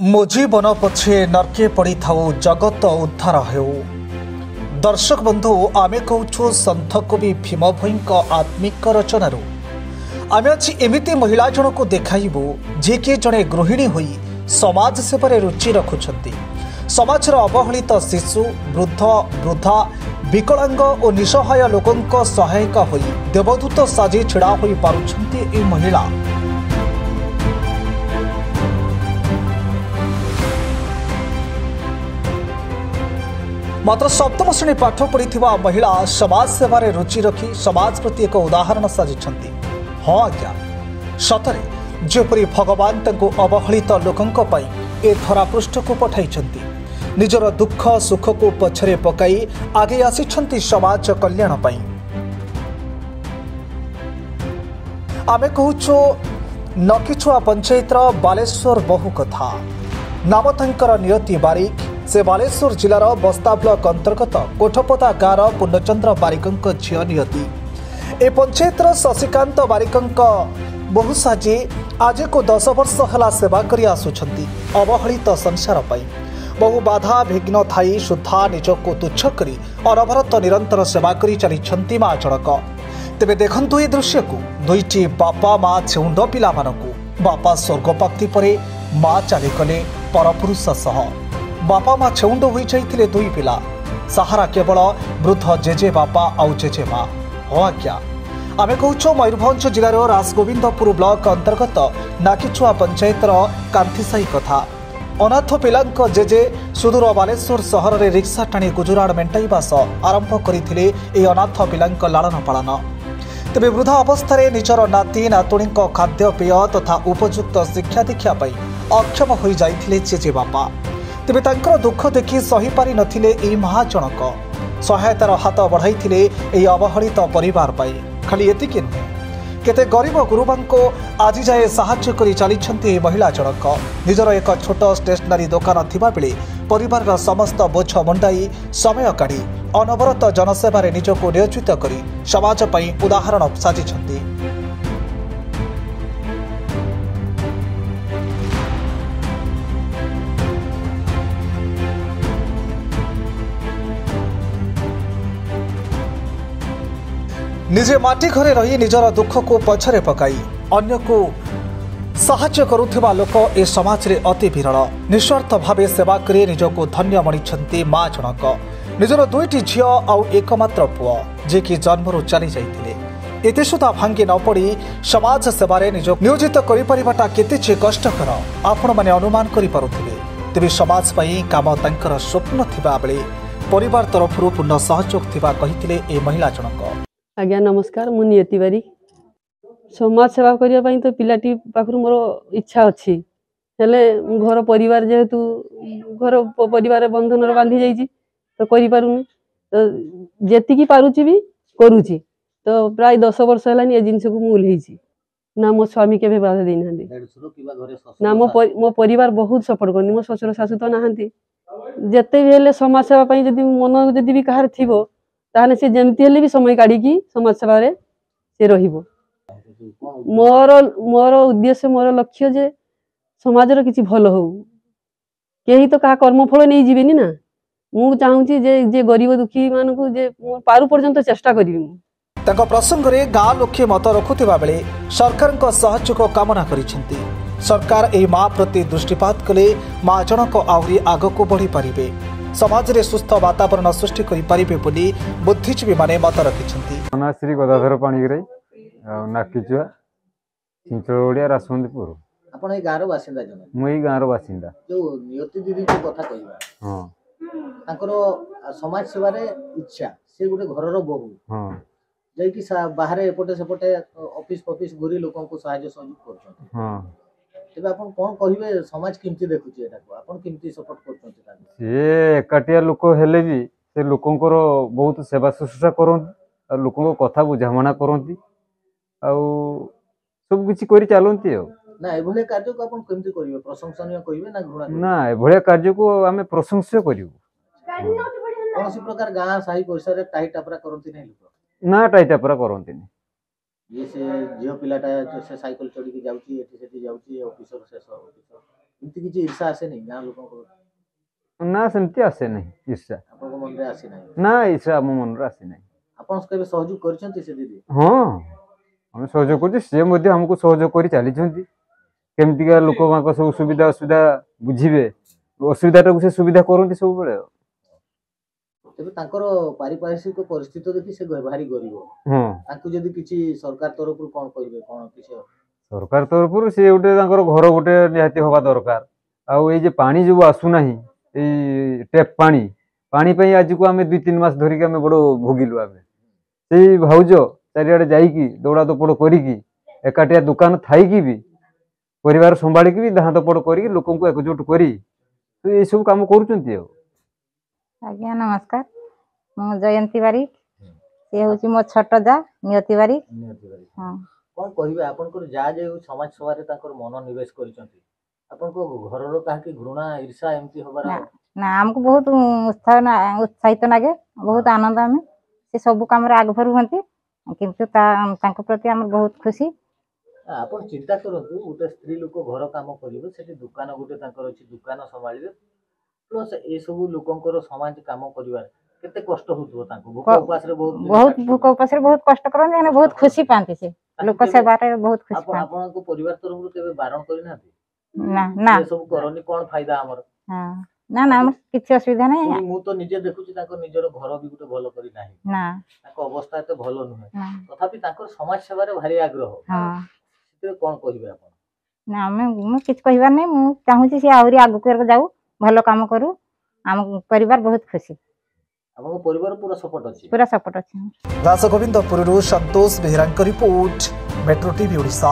ମୋ ଜୀବନ ପଛେ ନର୍କେ ପଡ଼ିଥାଉ ଜଗତ ଉଦ୍ଧାର ହେଉ। ଦର୍ଶକ ବନ୍ଧୁ, ଆମେ କହୁଛୁ ସନ୍ଥ କବି ଭୀମ ଭୋଇଙ୍କ ଆତ୍ମିକ ରଚନାରୁ। ଆମେ ଆଜି ଏମିତି ମହିଳା ଜଣକୁ ଦେଖାଇବୁ ଯିଏକି ଜଣେ ଗୃହିଣୀ ହୋଇ ସମାଜ ସେବାରେ ରୁଚି ରଖୁଛନ୍ତି। ସମାଜର ଅବହେଳିତ ଶିଶୁ, ବୃଦ୍ଧ, ବୃଦ୍ଧା, ବିକଳାଙ୍ଗ ଓ ନିଃସହାୟ ଲୋକଙ୍କ ସହାୟିକା ହୋଇ ଦେବଦୂତ ସାଜି ଛିଡ଼ା ହୋଇପାରୁଛନ୍ତି ଏହି ମହିଳା। मात्र सप्तम श्रेणी पाठ पढ़ी महिला समाज सेवार रुचि रखी समाज प्रति एक उदाहरण साजिଛନ୍ତି। हाँ आज्ञा, सतरे जेपरी भगवान तांको अवहेलित लोकंक पई ए धरापृष्ठ को पठाइଛନ୍ତି। निजर दुख सुख को पछरे पकाई आगे आसिଛନ୍ତି समाज कल्याण पई। आमे कहूछु नकिछुआ पंचायतर बालेश्वर बहु कथा। नाम तांकर नियति बारिक। से बालेश्वर जिलार बस्ता ब्लॉक अंतर्गत कोठपदा गाँव पूर्णचंद्र बारिकों झील नियति। ए पंचायतर शशिकांत बारिकों बहु साजी आज को 10 वर्ष है सेवा कर आसुछंती। अवहेलित संसार पाई बहु बाधा विघ्न थाई सुधा निजको तुच्छ करी अनवरत निरंतर सेवा करी चली माँ जनक। तेबे देखंतु ए दृश्य को दुईटी बापा माँ छेउंड पिला मानकु। बापा स्वर्गप्राप्ति परे माँ चलीगले परपुरुष सह। बापा माँ छेउंड हो जाइथिले दुई पिला। सहारा केवल वृद्ध जेजे बापा आउ जेजे माँ। हाँ आज्ञा, आमे कहूछु मयूरभंज जिलार राजगोविंदपुर ब्लॉक अंतर्गत नाकिछुआ पंचायतर कांथिसाई कथा। अनाथ पिलांक जेजे सुदूर बालेश्वर सहर में रिक्शा टाणी गुजराण मेंटाइबा आरंभ करथिले ए अनाथ पिलांक लालन पालन। तेबे वृद्धा अवस्था निजर नाती नातुणी खाद्य पेय तथा उपयुक्त शिक्षा दीक्षा अक्षम हो जाइथिले जेजे बापा। तेबे तांकर दुख देखि सही पारि नथिले एई महाजनक। सहायतार हाथ बढ़ाइथिले एई अवहेलित परिवार पाई। खाली एतिକି नुहे, केते गरीब गुरुबांको आज जाए साहाय्य करी चलीछंती एई महिला जनक। निजर एक छोट स्टेशनरी दुकान थिबा बेले परिवारर समस्त बोझ मुंडाई समय काढ़ी अनवरत जनसेवारे निजको नियोजित करी समाज पाई उदाहरण साजिछंती। निजे माटी घरे रही निजर दुख को पछरे पकाई अन्य को साहाय्य करुथिबा लोक ए समाज रे अति विरल। निस्वार्थ भावे सेवा करे निजको धन्य मणिछंती माँ जनक। निजर दुईटी झियो आउ एकमात्र पुओ जे कि जन्मरु चली जाइथिले। एते सुधा भांगी न पड़ी समाज सेवारे निज नियोजित करि परिबाटा केते जे कष्टकर आपण माने अनुमान करि पारुथिबे। तेबे समाज पई काम तांकर स्वप्न थिबा बेले परिवार तरफरु पूर्ण सहयोग थिबा कहिथिले ए महिला जनक। आज्ञा नमस्कार, मु नियति बारी। समाज सेवा करने तो पिलाटी पाखर मोर इच्छा अच्छी हेले घर परिवार जेहेतु घर परिवार बंधन बांधी जाइए तो करूनी तो जेतिकी पारुची भी करुची। तो प्राय 10 वर्ष है ये जिनस को मुझे ना मो स्वामी के बाधा देना ना मो परिवार बहुत सपोर्ट करनी। मो शशुर शाशु तो नहांती जिते भी हेले समाज सेवा जदि मन जदि भी कहार थिबो ताहले से जेमती हेले भी समय काढ़ी समाज सेवा से रहिबो। मोर मोर उद्देश्य मोर लक्ष्य जे समाजर किसी भल हो। केही तो कहा कर्मफल नहीं जीवेनी ना। मु चाहूची जे गरीब दुखी मानकु जे पारु पर्यंत चेष्टा करिवि। तांको प्रसंग रे गाँ लोके मत रखुथिबा बेले सरकार सहयोग कामना करिसेंती। सरकार एई माँ प्रति दृष्टिपात कले माँ जनक आहुरी आगको बढ़ी पारिबे। समाज रे सुस्थ वातावरण सृष्टि करि पारिबे बोली बुद्धिजीवी माने मत रखिसेंती। ना श्री गदाधर पाणीग्राही नाकिचुआ चिंचोड़िया राजमंदीपुर। आपण ए गाँव बासिंदा जने? मु ए गाँव बासिंदा। जो नियति दीदी को कथा कहबा, हां तांकर समाज सेवा रे इच्छा से गुटे घर रो बहु, हां जै कि बाहर एपटे सेपटे ऑफिस गुरी लोकन को सहायता सहयोग करछन। हां तेबे आपण कोन कहिबे समाज किमती देखुची एटा को आपण किमती सपोर्ट करछन ताके? से एकाटिया लोक हेले भी से लोकंकर बहुत सेवा शुश्रूषा करन लोकन कथा बुझामणा करंती आ सब किछि करि चालंती। ना एभले कार्य को आपण केमती करिवे? प्रशंसनीय कहिवे ना घृणा? ना एभले कार्य को हमें प्रशंसा करिवो। कोनसी प्रकार गाँ साही पैसा रे टाई टापरा करंती नै लोक? ना टाई टापरा करंती नै। ये से झियो पिलाटा से साइकिल चढ़ी के जाउची एठी सेठी जाउची ऑफिसर शेष ऑफिसर ଏମିତି କିଛି ଈର୍ଷା ଆସେନି ଗାଁ ଲୋକଙ୍କର? ନା ସେମିତି ଆସେ ନାହିଁ ଈର୍ଷା। ଆପଣଙ୍କ ମନରେ ଆସିନାହିଁ? ନା ଈର୍ଷା ଆମ ମନରେ ଆସେ ନାହିଁ। ଆପଣ କେବେ ସହଯୋଗ କରିଛନ୍ତି ସେ ଦିଦି? ହଁ ଆମେ ସହଯୋଗ କରୁଛୁ, ସିଏ ମଧ୍ୟ ଆମକୁ ସହଯୋଗ କରି ଚାଲିଛନ୍ତି। କେମିତିକା ଲୋକମାନଙ୍କ ସବୁ ସୁବିଧା ଅସୁବିଧା ବୁଝିବେ, ଅସୁବିଧାଟାକୁ ସେ ସୁବିଧା କରନ୍ତି ସବୁବେଳେ। ତେବେ ତାଙ୍କର ପାରିପାର୍ଶ୍ୱିକ ପରିସ୍ଥିତି ଦେଖି ସେ ଭାରି ଗରିବ। ହଁ ତାଙ୍କୁ ଯଦି କିଛି ସରକାର ତରଫରୁ କଣ କହିବେ, କଣ କିଛି? ସରକାର ତରଫରୁ ସେ ଗୋଟେ ତାଙ୍କର ଘର ଗୋଟେ ନିହାତି ହବା ଦରକାର। ଆଉ ଏଇ ଯେ ପାଣି ଯୋଉ ଆସୁନାହିଁ, ଏଇ ଟେପ୍ ପାଣି ପାଇଁ ଆଜିକୁ ଆମେ 2-3 ମାସ ଧରିକି ଆମେ ବଡ଼ ଭୋଗିଲୁ। ଆମେ ସେଇ ଭାଉଜ ଚାରିଆଡ଼େ ଯାଇକି ଦୌଡ଼ା ଦପଡ଼ କରିକି ଏକାଠିଆ ଦୋକାନ ଥାଇକି ବି ପରିବାର ସମ୍ଭାଳିକି ବି ଧାଁ ଦପଡ଼ କରିକି ଲୋକଙ୍କୁ ଏକଜୁଟ କରି ଏଇସବୁ କାମ କରୁଛନ୍ତି। ଆଉ ଆଜ୍ଞା ନମସ୍କାର, ମୁଁ ଜୟନ୍ତୀ ବାରିକ, ସେ ହେଉଛି ମୋ ଛୋଟ ଯା ନିୟତି ବାରିକ। ହଁ କଣ କହିବେ ଆପଣଙ୍କର ଯାହା ଯେ ସମାଜ ସେବାରେ ତାଙ୍କର ମନୋନିବେଶ କରିଛନ୍ତି, ଆପଣଙ୍କ ଘରର କାହାକି ଘୃଣା ଈର୍ଷା ଏମିତି ହବାର? ନା ଆମକୁ ବହୁତ ଉତ୍ସାହିତ ଲାଗେ, ବହୁତ ଆନନ୍ଦ। ଆମେ ସେ ସବୁ କାମରେ ଆଗଭର ହୁଅନ୍ତି, କିନ୍ତୁ ତାଙ୍କ ପ୍ରତି ଆମର ବହୁତ ଖୁସି। ଆପଣ ଚିନ୍ତା କରନ୍ତୁ, ଗୋଟେ ସ୍ତ୍ରୀ ଲୋକ ଘର କାମ କରିବେ, ସେଠି ଦୋକାନ ଗୋଟେ ତାଙ୍କର ଅଛି, ଦୋକାନ ସମ୍ଭାଳିବେ, ପ୍ଲସ୍ ଏସବୁ ଲୋକଙ୍କର ସମାଜ କାମ କରିବାରେ କେତେ କଷ୍ଟ ହଉଥିବ ତାଙ୍କୁ। ଭୋକ ଉପାସରେ ବହୁତ କଷ୍ଟ କରନ୍ତି, ହେଲେ ବହୁତ ଖୁସି ପାଆନ୍ତି। ସେ ଲୋକ ସେବାରେ ବହୁତ ଖୁସି ପାଆନ୍ତି। ଆପଣଙ୍କ ପରିବାର ତରଫରୁ କେବେ ବାରଣ କରିନାହାନ୍ତି? ନା ଏସବୁ କରନି, କଣ ଫାଇଦା ଆମର? ନା ଆମର କିଛି ଅସୁବିଧା ନାହିଁ। ମୁଁ ତ ନିଜେ ଦେଖୁଛି ତାଙ୍କ ନିଜର ଘର ବି ଗୋଟେ ଭଲ କରି ନାହିଁ, ତାଙ୍କ ଅବସ୍ଥା ଏତେ ଭଲ ନୁହେଁ, ତଥାପି ତାଙ୍କର ସମାଜ ସେବାରେ ଭାରି ଆଗ୍ରହ। ସେଥିରେ କଣ କହିବେ ଆପଣ? ନା ମୁଁ କିଛି କହିବାର ନାହିଁ। ମୁଁ ଚାହୁଁଛି ସେ ଆହୁରି ଆଗକୁ ଯାଉ, ଭଲ କାମ କରୁ। ଆମ ପରିବାର ବହୁତ ଖୁସି। ଆପଣଙ୍କ ପରିବାର ପୁରା ସପୋର୍ଟ ଅଛି? ପୁରା ସପୋର୍ଟ ଅଛି। ରାଜଗୋବିନ୍ଦପୁରରୁ ସନ୍ତୋଷ ବେହେରାଙ୍କ ରିପୋର୍ଟ, ମେଟ୍ରୋ ଟିଭି ଓଡ଼ିଶା।